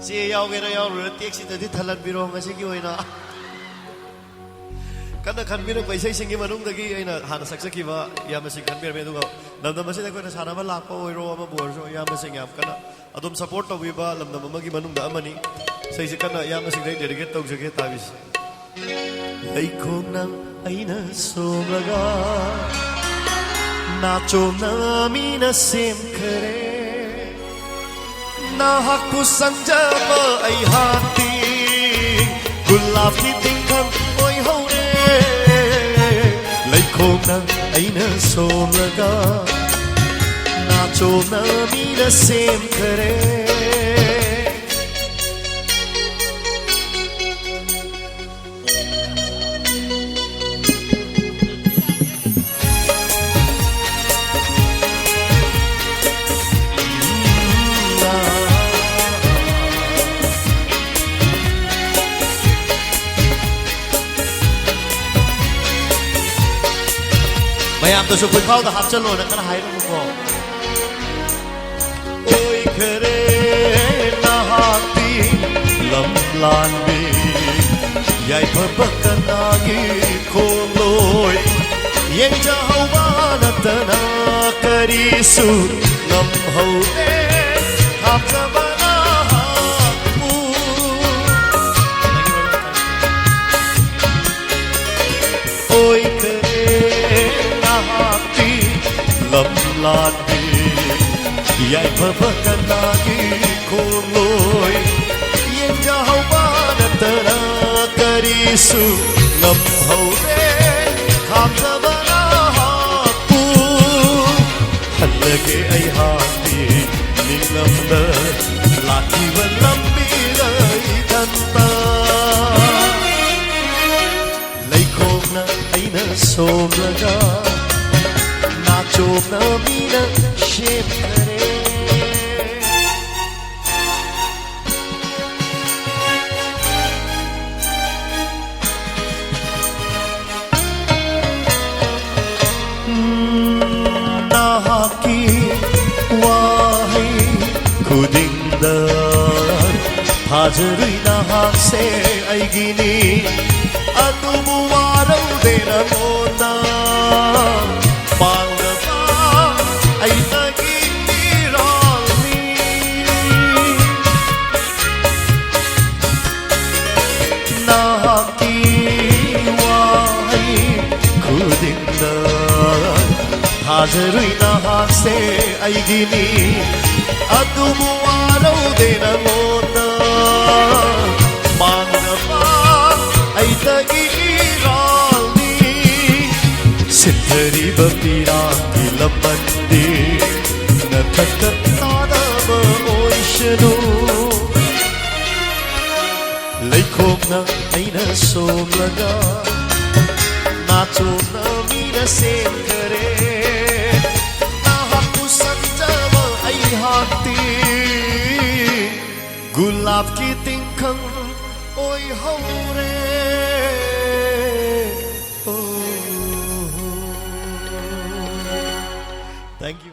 ꯆꯦ ꯌꯥꯎꯒꯦꯔꯥ ꯌꯥꯎꯔꯣꯏꯔꯥ ꯇꯦꯛꯁꯤꯗꯗꯤ ꯊꯜꯍꯟꯕꯤꯔꯣ ꯉꯁꯤꯒꯤ ꯑꯣꯏꯅ ꯀꯟꯅ ꯈꯟꯕꯤꯔꯛꯄ ꯏꯁꯩꯁꯤꯡꯒꯤ ꯃꯅꯨꯡꯗꯒꯤ ꯑꯩꯅ ꯍꯥꯟꯅ ꯁꯛꯆꯈꯤꯕ ꯏꯌꯥꯝꯕꯁꯤꯡ ꯈꯟꯕꯤꯔꯝꯃꯦ ꯑꯗꯨꯒ ꯂꯝꯗꯝ ꯑꯁꯤꯗ ꯑꯩꯈꯣꯏꯅ ꯁꯥꯟꯅꯕ ꯂꯥꯛꯄ ꯑꯣꯏꯔꯣ ꯑꯃꯕꯨ ꯑꯣꯏꯔꯁꯨ ꯏꯌꯥꯝꯕꯁꯤꯡ ꯌꯥꯝ ꯀꯟꯅ ꯑꯗꯨꯝ ꯁꯄꯣꯔꯠ ꯇꯧꯕꯤꯕ ꯂꯝꯗꯝ ꯑꯃꯒꯤ ꯃꯅꯨꯡꯗ ꯑꯃꯅꯤ ꯏꯁꯩꯁꯤ ꯀꯟꯅ ꯏꯌꯥꯝꯕꯁꯤꯡꯗ ꯗꯦꯗꯤꯀꯦꯠ ꯇꯧꯖꯒꯦ ꯇꯥꯕꯤꯁꯤ ꯂꯩꯈꯣꯡꯅ ꯑꯩꯅ ꯁꯣꯝꯂꯒ ꯅꯥꯆꯣꯝꯅ ꯃꯤꯅ ꯁꯦꯝꯈꯔꯦ ꯅꯍꯥꯛꯄꯨ ꯁꯪꯖꯕ ꯑꯩꯍꯥꯛꯇꯤ ꯒꯨꯂꯥꯞꯀꯤ ꯇꯤꯡꯈꯪ ꯑꯣꯏꯍꯧꯔꯦ ꯂꯩꯈꯣꯡꯅ ꯑꯩꯅ ꯁꯣꯝꯂꯒ ꯅꯥꯆꯣꯝꯅ ꯃꯤꯅ ꯁꯦꯝꯈꯔꯦ ꯃꯌꯥꯝꯗꯁꯨ ꯐꯨꯏꯐꯥꯎꯗ ꯍꯥꯞꯆꯜꯂꯣꯅ ꯈꯔ ꯍꯥꯏꯔꯝꯃꯨꯀꯣ ꯑꯣꯏꯈꯔꯦ ꯅꯍꯥꯛꯇꯤ ꯂꯝꯂꯥꯟꯕꯤ ꯌꯥꯏꯐꯕ ꯀꯅꯥꯒꯤ ꯈꯣꯡꯂꯣꯏ ꯌꯦꯡꯖꯍꯧꯕ ꯅꯠꯇꯅ ꯀꯔꯤꯁꯨ ꯉꯝꯍꯧꯗꯦ ꯍꯥꯞꯆꯕ ꯅꯍꯥꯛꯄꯨ ꯑꯣꯏꯈꯔꯦ ꯂꯝꯂꯥꯟꯕꯤ ꯌꯥꯏꯐꯕ ꯀꯅꯥꯒꯤ ꯈꯣꯡꯂꯣꯏ ꯌꯦꯡꯖꯍꯧꯕ ꯅꯠꯇꯅ ꯀꯔꯤꯁꯨ ꯉꯝꯍꯧꯗꯦ ꯈꯥꯝꯖꯕ ꯅꯍꯥꯛꯄꯨ ꯍꯜꯂꯒꯦ ꯑꯩꯍꯥꯛꯇꯤ ꯅꯤꯡꯂꯝꯗ ꯂꯥꯛꯈꯤꯕ ꯂꯝꯕꯤꯗ ꯏꯊꯟꯇ ꯂꯩꯈꯣꯡꯅ ꯑꯩꯅ ꯁꯣꯝꯂꯒ ꯆꯣꯝꯅ ꯃꯤꯅ ꯁꯦꯝꯈꯔꯦ ꯅꯍꯥꯛꯀꯤ ꯋꯥꯍꯩ ꯈꯨꯗꯤꯡꯗ ꯊꯥꯖꯔꯨꯏ ꯅꯍꯥꯛꯁꯦ ꯑꯩꯒꯤꯅꯤ ꯑꯗꯨꯕꯨ ꯋꯥꯔꯧꯗꯦ ꯅꯉꯣꯟꯗ ꯊꯥꯖꯔꯨꯏ ꯅꯍꯥꯛꯁꯦ ꯑꯩꯒꯤꯅꯤ ꯑꯗꯨꯕꯨ ꯋꯥꯔꯧꯗꯦ ꯅꯉꯣꯟꯗ ꯃꯥꯡꯅꯕ ꯑꯩꯇꯒꯤ ꯏꯔꯥꯜꯅꯤ ꯁꯤꯟꯊꯔꯤꯕ ꯄꯤꯔꯥꯡꯒꯤ ꯂꯃꯟꯗꯤ ꯅꯊꯛꯇ ꯇꯥꯗꯕ ꯑꯣꯏꯁꯅꯨ ꯂꯩꯈꯣꯡꯅ ꯑꯩꯅ ꯁꯣꯝꯂꯒ ꯅꯥꯆꯣꯝꯅ ꯃꯤꯅ ꯁꯦꯝꯈꯔꯦ ꯅꯍꯥꯛꯄꯨ ꯁꯪꯖꯕ ꯑꯩꯍꯥꯛꯇꯤ ꯒꯨꯂꯥꯞꯀꯤ ꯇꯤꯡꯈꯪ ꯑꯣꯏꯍꯧꯔꯦ Thank you.